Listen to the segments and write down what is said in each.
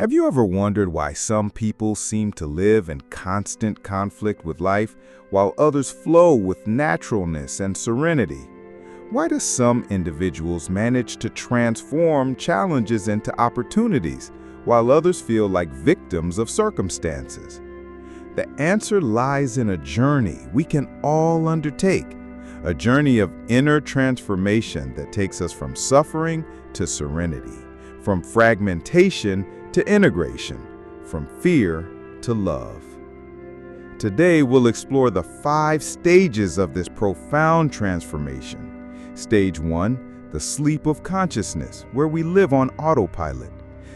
Have you ever wondered why some people seem to live in constant conflict with life, while others flow with naturalness and serenity? Why do some individuals manage to transform challenges into opportunities, while others feel like victims of circumstances? The answer lies in a journey we can all undertake, a journey of inner transformation that takes us from suffering to serenity, from fragmentation to integration, from fear to love. Today, we'll explore the 5 stages of this profound transformation. Stage 1, the sleep of consciousness, where we live on autopilot.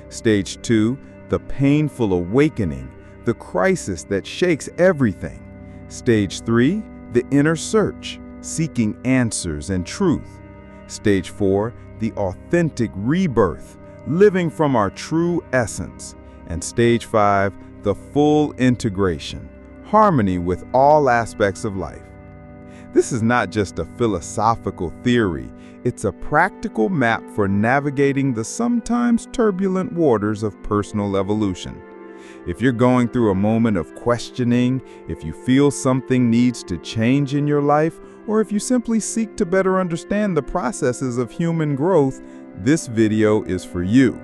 Stage 2, the painful awakening, the crisis that shakes everything. Stage 3, the inner search, seeking answers and truth. Stage 4, the authentic rebirth, living from our true essence. And Stage 5, the full integration, harmony with all aspects of life. This is not just a philosophical theory, it's a practical map for navigating the sometimes turbulent waters of personal evolution. If you're going through a moment of questioning, if you feel something needs to change in your life, or if you simply seek to better understand the processes of human growth, this video is for you.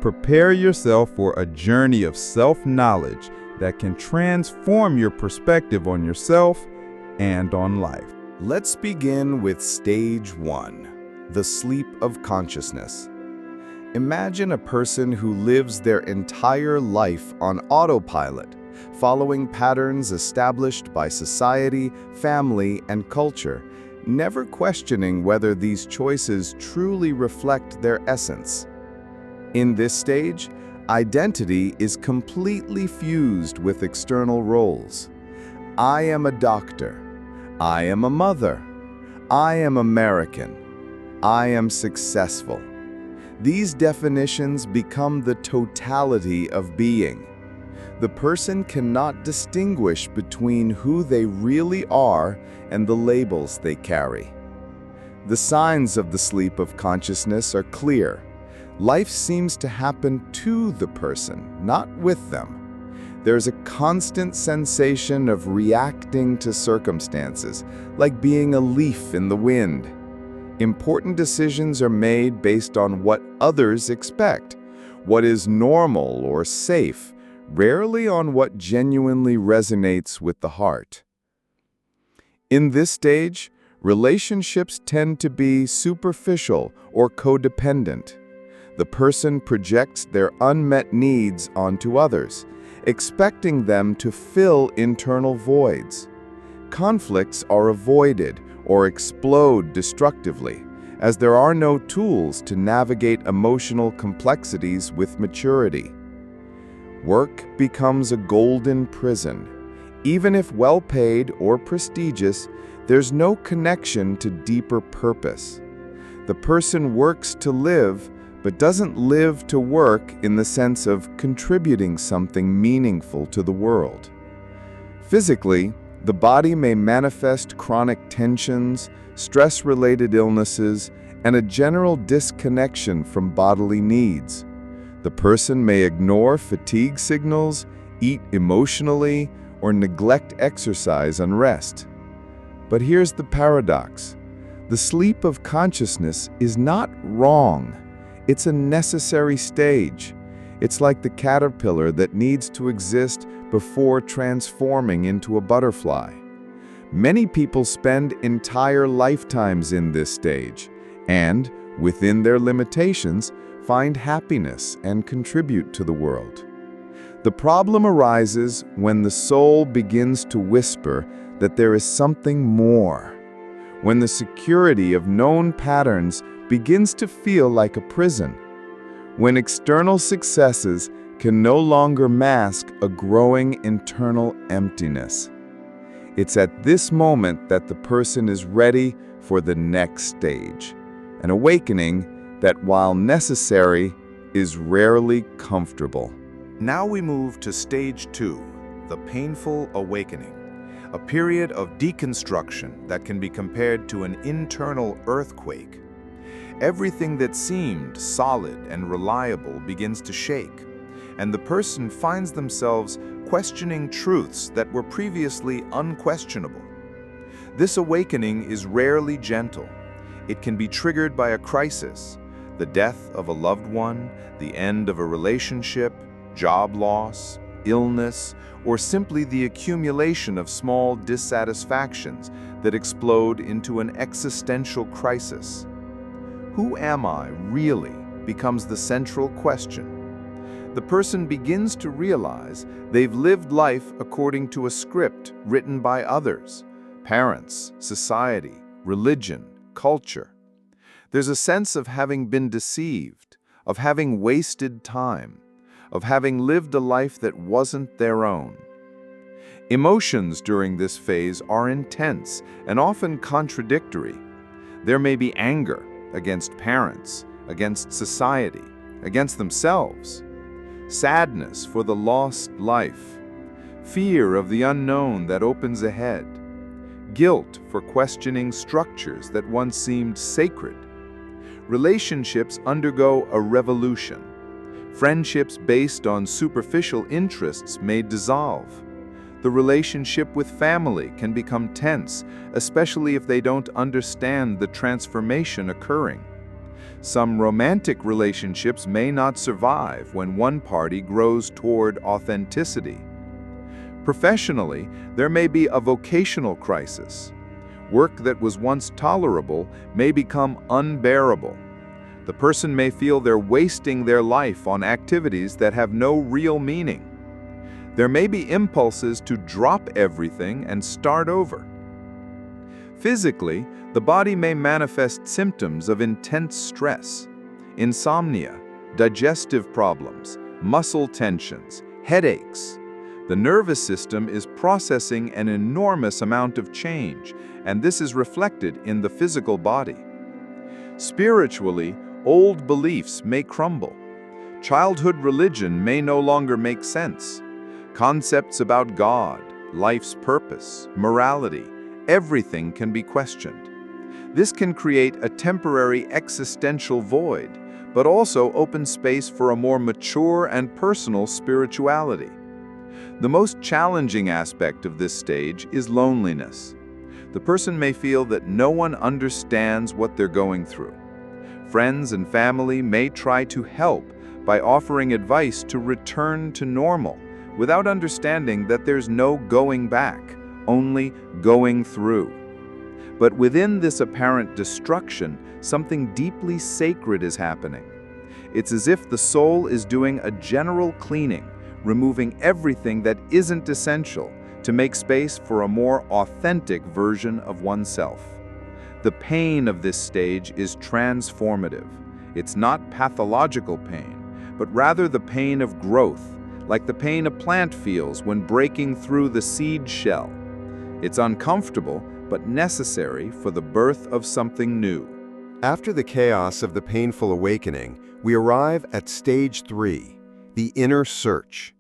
Prepare yourself for a journey of self-knowledge that can transform your perspective on yourself and on life. Let's begin with Stage 1, the sleep of consciousness. Imagine a person who lives their entire life on autopilot, following patterns established by society, family, and culture, never questioning whether these choices truly reflect their essence. In this stage, identity is completely fused with external roles. I am a doctor. I am a mother. I am American. I am successful. These definitions become the totality of being. The person cannot distinguish between who they really are and the labels they carry. The signs of the sleep of consciousness are clear. Life seems to happen to the person, not with them. There's a constant sensation of reacting to circumstances, like being a leaf in the wind. Important decisions are made based on what others expect, what is normal or safe, rarely on what genuinely resonates with the heart. In this stage, relationships tend to be superficial or codependent. The person projects their unmet needs onto others, expecting them to fill internal voids. Conflicts are avoided or explode destructively, as there are no tools to navigate emotional complexities with maturity. Work becomes a golden prison. Even if well-paid or prestigious, there's no connection to deeper purpose. The person works to live, but doesn't live to work in the sense of contributing something meaningful to the world. Physically, the body may manifest chronic tensions, stress-related illnesses, and a general disconnection from bodily needs. The person may ignore fatigue signals, eat emotionally, or neglect exercise and rest. But here's the paradox. The sleep of consciousness is not wrong. It's a necessary stage. It's like the caterpillar that needs to exist before transforming into a butterfly. Many people spend entire lifetimes in this stage and, within their limitations, find happiness and contribute to the world. The problem arises when the soul begins to whisper that there is something more, when the security of known patterns begins to feel like a prison, when external successes can no longer mask a growing internal emptiness. It's at this moment that the person is ready for the next stage, an awakening that, while necessary, is rarely comfortable. Now we move to Stage 2, the painful awakening, a period of deconstruction that can be compared to an internal earthquake. Everything that seemed solid and reliable begins to shake. and the person finds themselves questioning truths that were previously unquestionable. This awakening is rarely gentle. It can be triggered by a crisis, the death of a loved one, the end of a relationship, job loss, illness, or simply the accumulation of small dissatisfactions that explode into an existential crisis. Who am I really becomes the central question. The person begins to realize they've lived life according to a script written by others, parents, society, religion, culture. There's a sense of having been deceived, of having wasted time, of having lived a life that wasn't their own. Emotions during this phase are intense and often contradictory. There may be anger against parents, against society, against themselves, sadness for the lost life, fear of the unknown that opens ahead, guilt for questioning structures that once seemed sacred. Relationships undergo a revolution. Friendships based on superficial interests may dissolve. The relationship with family can become tense, especially if they don't understand the transformation occurring. Some romantic relationships may not survive when one party grows toward authenticity. Professionally, there may be a vocational crisis. Work that was once tolerable may become unbearable. The person may feel they're wasting their life on activities that have no real meaning. There may be impulses to drop everything and start over. Physically, the body may manifest symptoms of intense stress, insomnia, digestive problems, muscle tensions, headaches. The nervous system is processing an enormous amount of change, and this is reflected in the physical body. Spiritually, old beliefs may crumble. Childhood religion may no longer make sense. Concepts about God, life's purpose, morality, everything can be questioned. This can create a temporary existential void, but also open space for a more mature and personal spirituality. The most challenging aspect of this stage is loneliness. The person may feel that no one understands what they're going through. Friends and family may try to help by offering advice to return to normal, without understanding that there's no going back, only going through. But within this apparent destruction, something deeply sacred is happening. It's as if the soul is doing a general cleaning, removing everything that isn't essential to make space for a more authentic version of oneself. The pain of this stage is transformative. It's not pathological pain, but rather the pain of growth, like the pain a plant feels when breaking through the seed shell. It's uncomfortable, but necessary for the birth of something new. After the chaos of the painful awakening, we arrive at stage 3, the inner search.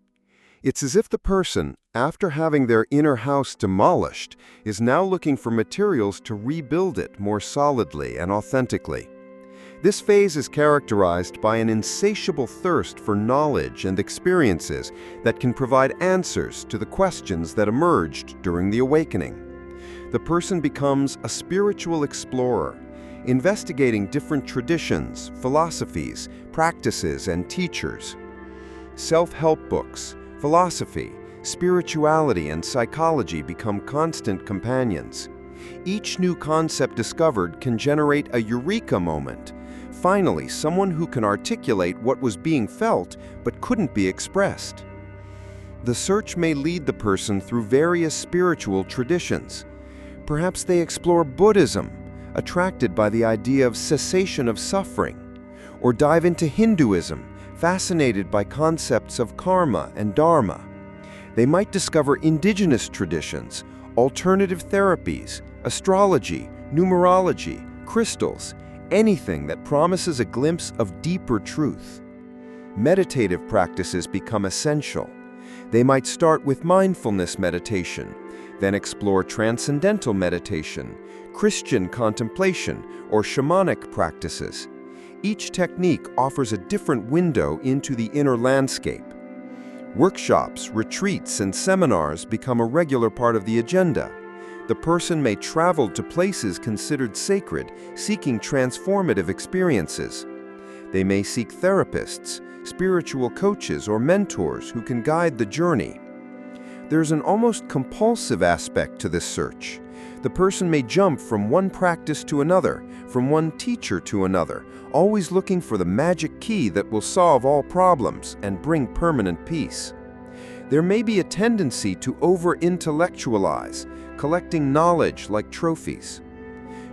It's as if the person, after having their inner house demolished, is now looking for materials to rebuild it more solidly and authentically. This phase is characterized by an insatiable thirst for knowledge and experiences that can provide answers to the questions that emerged during the awakening. The person becomes a spiritual explorer, investigating different traditions, philosophies, practices, and teachers. Self-help books, philosophy, spirituality, and psychology become constant companions. Each new concept discovered can generate a eureka moment. Finally, someone who can articulate what was being felt but couldn't be expressed. The search may lead the person through various spiritual traditions. Perhaps they explore Buddhism, attracted by the idea of cessation of suffering, or dive into Hinduism, fascinated by concepts of karma and dharma. They might discover indigenous traditions, alternative therapies, astrology, numerology, crystals, anything that promises a glimpse of deeper truth. Meditative practices become essential. They might start with mindfulness meditation, then explore transcendental meditation, Christian contemplation, or shamanic practices. Each technique offers a different window into the inner landscape. Workshops, retreats, and seminars become a regular part of the agenda. The person may travel to places considered sacred, seeking transformative experiences. They may seek therapists, spiritual coaches, or mentors who can guide the journey. There's an almost compulsive aspect to this search. The person may jump from one practice to another, from one teacher to another, always looking for the magic key that will solve all problems and bring permanent peace. There may be a tendency to over-intellectualize, collecting knowledge like trophies.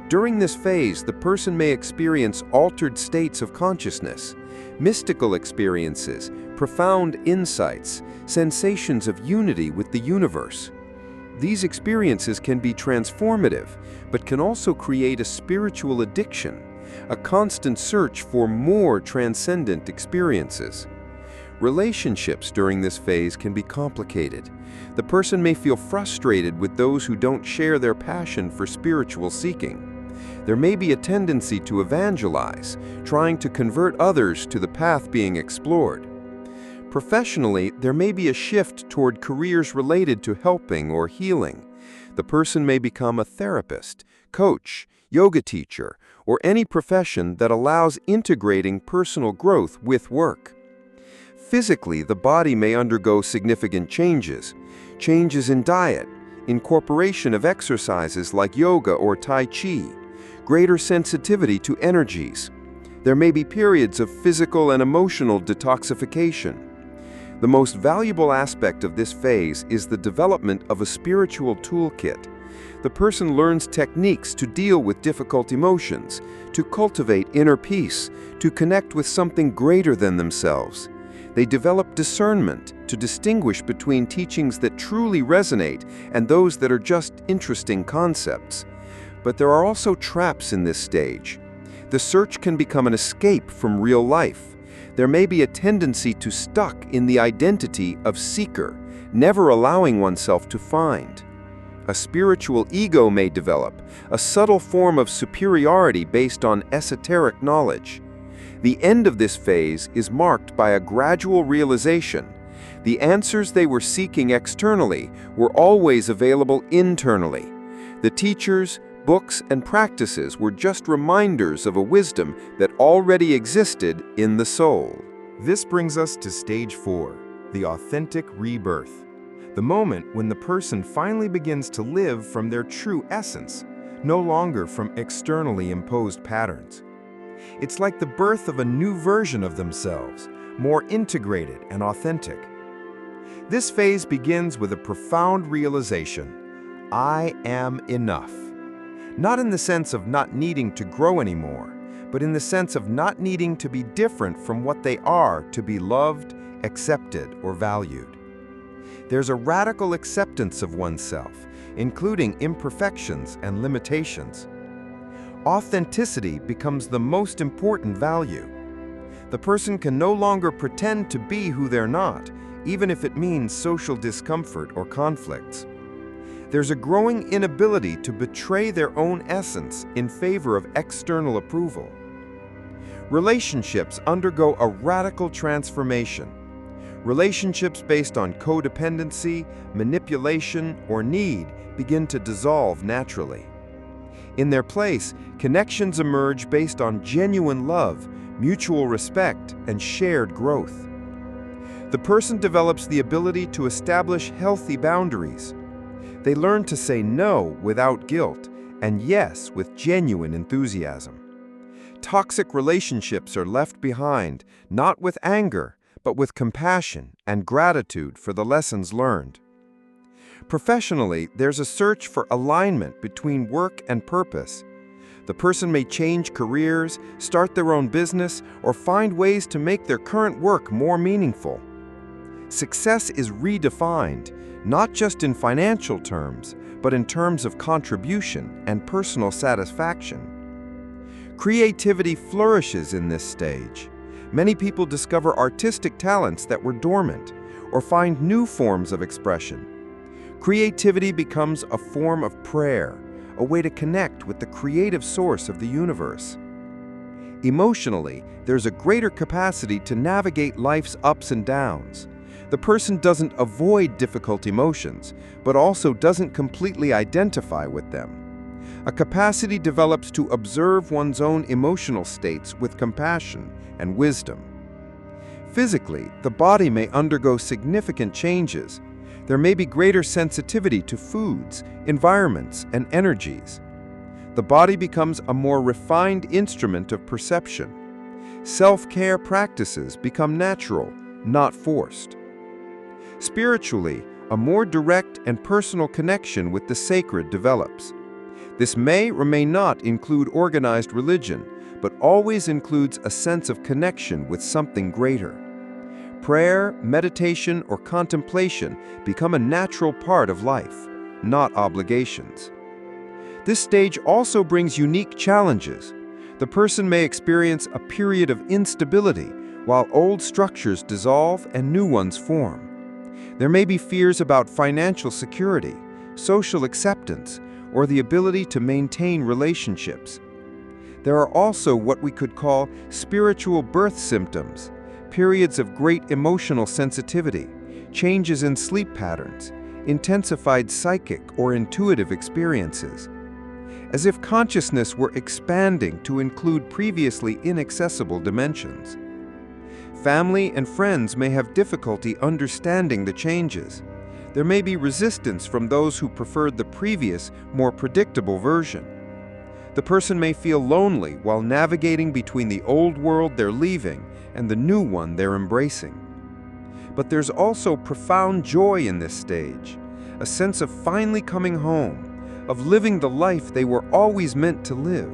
During this phase, the person may experience altered states of consciousness, mystical experiences, profound insights, sensations of unity with the universe. These experiences can be transformative, but can also create a spiritual addiction, a constant search for more transcendent experiences. Relationships during this phase can be complicated. The person may feel frustrated with those who don't share their passion for spiritual seeking. There may be a tendency to evangelize, trying to convert others to the path being explored. Professionally, there may be a shift toward careers related to helping or healing. The person may become a therapist, coach, yoga teacher, or any profession that allows integrating personal growth with work. Physically, the body may undergo significant changes in diet, incorporation of exercises like yoga or Tai Chi, greater sensitivity to energies. There may be periods of physical and emotional detoxification. The most valuable aspect of this phase is the development of a spiritual toolkit. The person learns techniques to deal with difficult emotions, to cultivate inner peace, to connect with something greater than themselves. They develop discernment to distinguish between teachings that truly resonate and those that are just interesting concepts. But there are also traps in this stage. The search can become an escape from real life. There may be a tendency to stuck in the identity of seeker, never allowing oneself to find. A spiritual ego may develop, a subtle form of superiority based on esoteric knowledge. The end of this phase is marked by a gradual realization. The answers they were seeking externally were always available internally. The teachers, books, and practices were just reminders of a wisdom that already existed in the soul. This brings us to stage 4, the authentic rebirth. The moment when the person finally begins to live from their true essence, no longer from externally imposed patterns. It's like the birth of a new version of themselves, more integrated and authentic. This phase begins with a profound realization: I am enough. Not in the sense of not needing to grow anymore, but in the sense of not needing to be different from what they are to be loved, accepted, or valued. There's a radical acceptance of oneself, including imperfections and limitations. Authenticity becomes the most important value. The person can no longer pretend to be who they're not, even if it means social discomfort or conflicts. There's a growing inability to betray their own essence in favor of external approval. Relationships undergo a radical transformation. Relationships based on codependency, manipulation, or need begin to dissolve naturally. In their place, connections emerge based on genuine love, mutual respect, and shared growth. The person develops the ability to establish healthy boundaries. They learn to say no without guilt and yes with genuine enthusiasm. Toxic relationships are left behind, not with anger, but with compassion and gratitude for the lessons learned. Professionally, there's a search for alignment between work and purpose. The person may change careers, start their own business, or find ways to make their current work more meaningful. Success is redefined, not just in financial terms, but in terms of contribution and personal satisfaction. Creativity flourishes in this stage. Many people discover artistic talents that were dormant, or find new forms of expression. Creativity becomes a form of prayer, a way to connect with the creative source of the universe. Emotionally, there's a greater capacity to navigate life's ups and downs. The person doesn't avoid difficult emotions, but also doesn't completely identify with them. A capacity develops to observe one's own emotional states with compassion and wisdom. Physically, the body may undergo significant changes. There may be greater sensitivity to foods, environments, and energies. The body becomes a more refined instrument of perception. Self-care practices become natural, not forced. Spiritually, a more direct and personal connection with the sacred develops. This may or may not include organized religion, but always includes a sense of connection with something greater. Prayer, meditation, or contemplation become a natural part of life, not obligations. This stage also brings unique challenges. The person may experience a period of instability while old structures dissolve and new ones form. There may be fears about financial security, social acceptance, or the ability to maintain relationships. There are also what we could call spiritual birth symptoms, periods of great emotional sensitivity, changes in sleep patterns, intensified psychic or intuitive experiences. As if consciousness were expanding to include previously inaccessible dimensions. Family and friends may have difficulty understanding the changes. There may be resistance from those who preferred the previous, more predictable version. The person may feel lonely while navigating between the old world they're leaving and the new one they're embracing. But there's also profound joy in this stage, a sense of finally coming home, of living the life they were always meant to live.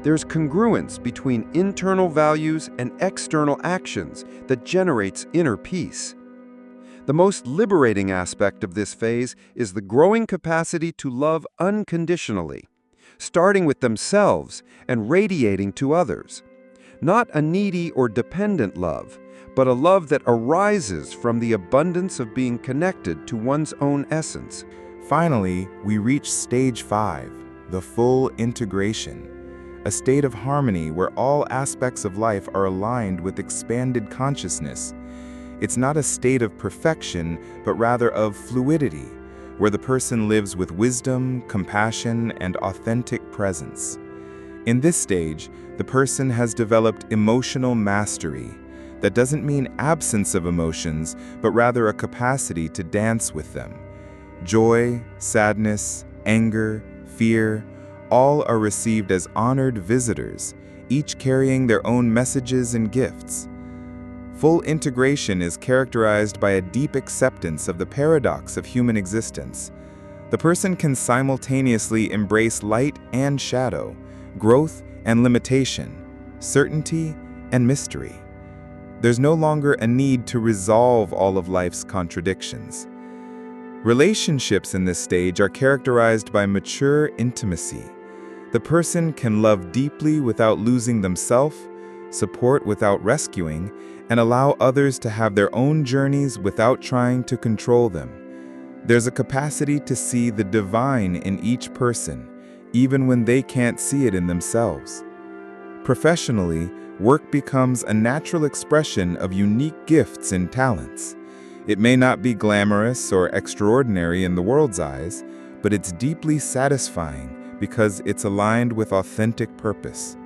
There's congruence between internal values and external actions that generates inner peace. The most liberating aspect of this phase is the growing capacity to love unconditionally, starting with themselves and radiating to others. Not a needy or dependent love, but a love that arises from the abundance of being connected to one's own essence. Finally, we reach stage 5, the full integration, a state of harmony where all aspects of life are aligned with expanded consciousness. It's not a state of perfection, but rather of fluidity, where the person lives with wisdom, compassion, and authentic presence. In this stage, the person has developed emotional mastery. That doesn't mean absence of emotions, but rather a capacity to dance with them. Joy, sadness, anger, fear, all are received as honored visitors, each carrying their own messages and gifts. Full integration is characterized by a deep acceptance of the paradox of human existence. The person can simultaneously embrace light and shadow, growth and limitation, certainty and mystery. There's no longer a need to resolve all of life's contradictions. Relationships in this stage are characterized by mature intimacy. The person can love deeply without losing themselves, support without rescuing, and allow others to have their own journeys without trying to control them. There's a capacity to see the divine in each person, even when they can't see it in themselves. Professionally, work becomes a natural expression of unique gifts and talents. It may not be glamorous or extraordinary in the world's eyes, but it's deeply satisfying because it's aligned with authentic purpose.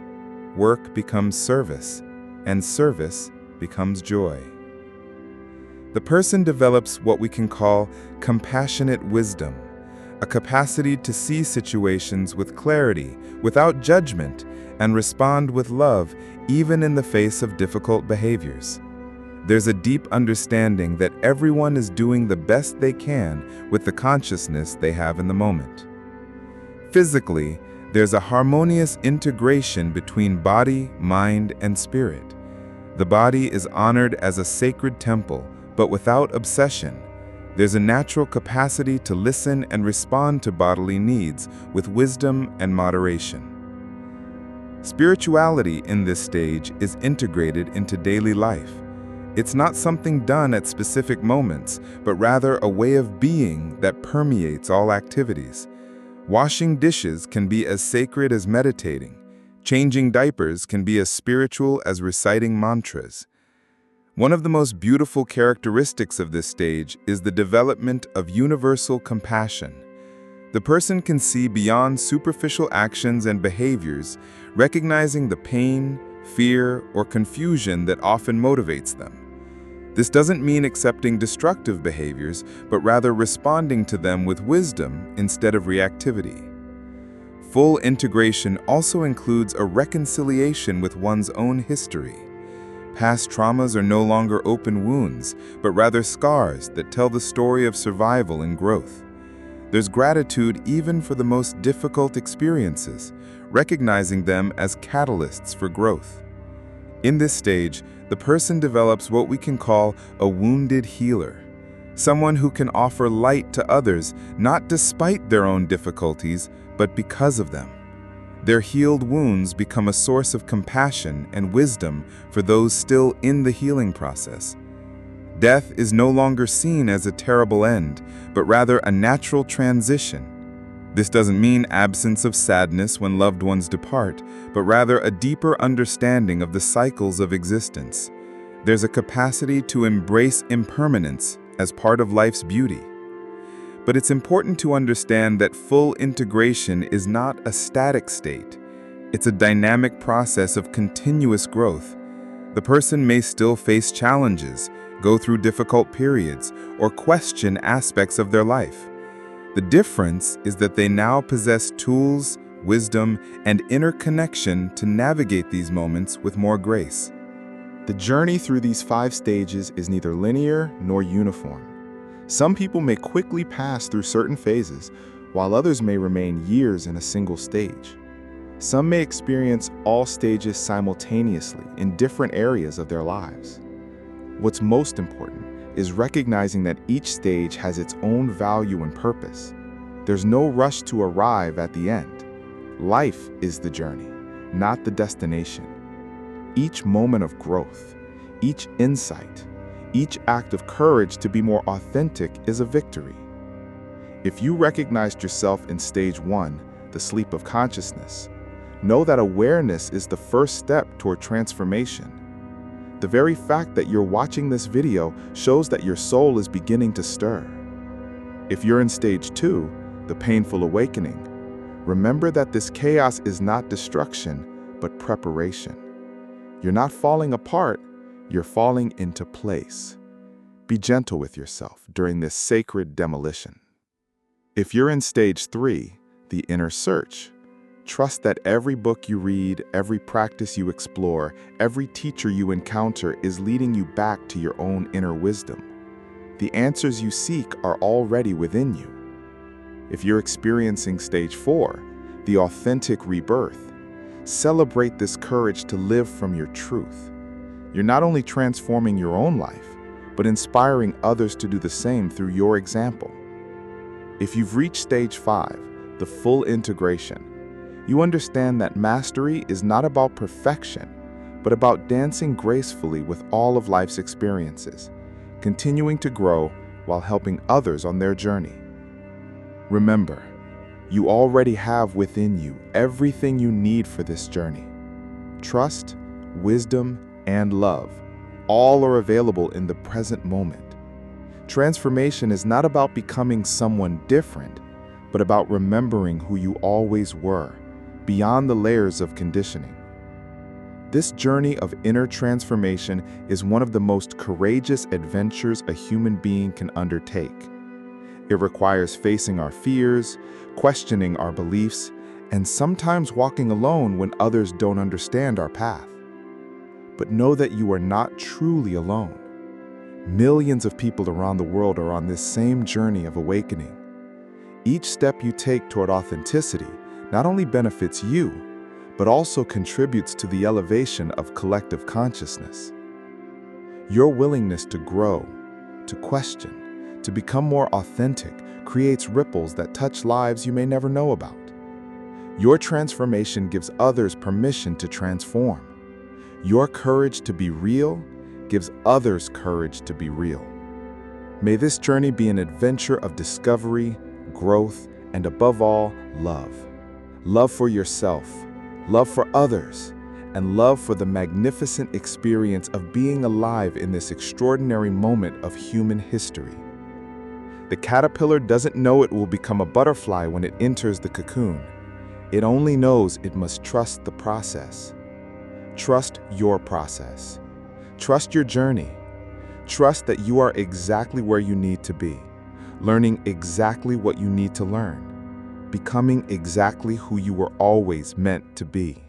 Work becomes service, and service becomes joy. The person develops what we can call compassionate wisdom, a capacity to see situations with clarity, without judgment, and respond with love even in the face of difficult behaviors. There's a deep understanding that everyone is doing the best they can with the consciousness they have in the moment. Physically, there's a harmonious integration between body, mind, and spirit. The body is honored as a sacred temple, but without obsession. There's a natural capacity to listen and respond to bodily needs with wisdom and moderation. Spirituality in this stage is integrated into daily life. It's not something done at specific moments, but rather a way of being that permeates all activities. Washing dishes can be as sacred as meditating. Changing diapers can be as spiritual as reciting mantras. One of the most beautiful characteristics of this stage is the development of universal compassion. The person can see beyond superficial actions and behaviors, recognizing the pain, fear, or confusion that often motivates them. This doesn't mean accepting destructive behaviors, but rather responding to them with wisdom instead of reactivity. Full integration also includes a reconciliation with one's own history. Past traumas are no longer open wounds, but rather scars that tell the story of survival and growth. There's gratitude even for the most difficult experiences, recognizing them as catalysts for growth. In this stage, the person develops what we can call a wounded healer, someone who can offer light to others not despite their own difficulties, but because of them. Their healed wounds become a source of compassion and wisdom for those still in the healing process. Death is no longer seen as a terrible end, but rather a natural transition. This doesn't mean absence of sadness when loved ones depart, but rather a deeper understanding of the cycles of existence. There's a capacity to embrace impermanence as part of life's beauty. But it's important to understand that full integration is not a static state. It's a dynamic process of continuous growth. The person may still face challenges, go through difficult periods, or question aspects of their life. The difference is that they now possess tools, wisdom, and inner connection to navigate these moments with more grace. The journey through these 5 stages is neither linear nor uniform. Some people may quickly pass through certain phases, while others may remain years in a single stage. Some may experience all stages simultaneously in different areas of their lives. What's most important is recognizing that each stage has its own value and purpose. There's no rush to arrive at the end. Life is the journey, not the destination. Each moment of growth, each insight, each act of courage to be more authentic is a victory. If you recognized yourself in stage 1, the sleep of consciousness, know that awareness is the first step toward transformation. The very fact that you're watching this video shows that your soul is beginning to stir. If you're in stage 2, the painful awakening, remember that this chaos is not destruction, but preparation. You're not falling apart, you're falling into place. Be gentle with yourself during this sacred demolition. If you're in stage 3, the inner search, trust that every book you read, every practice you explore, every teacher you encounter is leading you back to your own inner wisdom. The answers you seek are already within you. If you're experiencing stage 4, the authentic rebirth, celebrate this courage to live from your truth. You're not only transforming your own life, but inspiring others to do the same through your example. If you've reached stage 5, the full integration, you understand that mastery is not about perfection, but about dancing gracefully with all of life's experiences, continuing to grow while helping others on their journey. Remember, you already have within you everything you need for this journey. Trust, wisdom, and love, all are available in the present moment. Transformation is not about becoming someone different, but about remembering who you always were, beyond the layers of conditioning. This journey of inner transformation is one of the most courageous adventures a human being can undertake. It requires facing our fears, questioning our beliefs, and sometimes walking alone when others don't understand our path. But know that you are not truly alone. Millions of people around the world are on this same journey of awakening. Each step you take toward authenticity not only benefits you, but also contributes to the elevation of collective consciousness. Your willingness to grow, to question, to become more authentic creates ripples that touch lives you may never know about. Your transformation gives others permission to transform. Your courage to be real gives others courage to be real. May this journey be an adventure of discovery, growth, and above all, love. Love for yourself, love for others, and love for the magnificent experience of being alive in this extraordinary moment of human history. The caterpillar doesn't know it will become a butterfly when it enters the cocoon. It only knows it must trust the process. Trust your process. Trust your journey. Trust that you are exactly where you need to be, learning exactly what you need to learn, becoming exactly who you were always meant to be.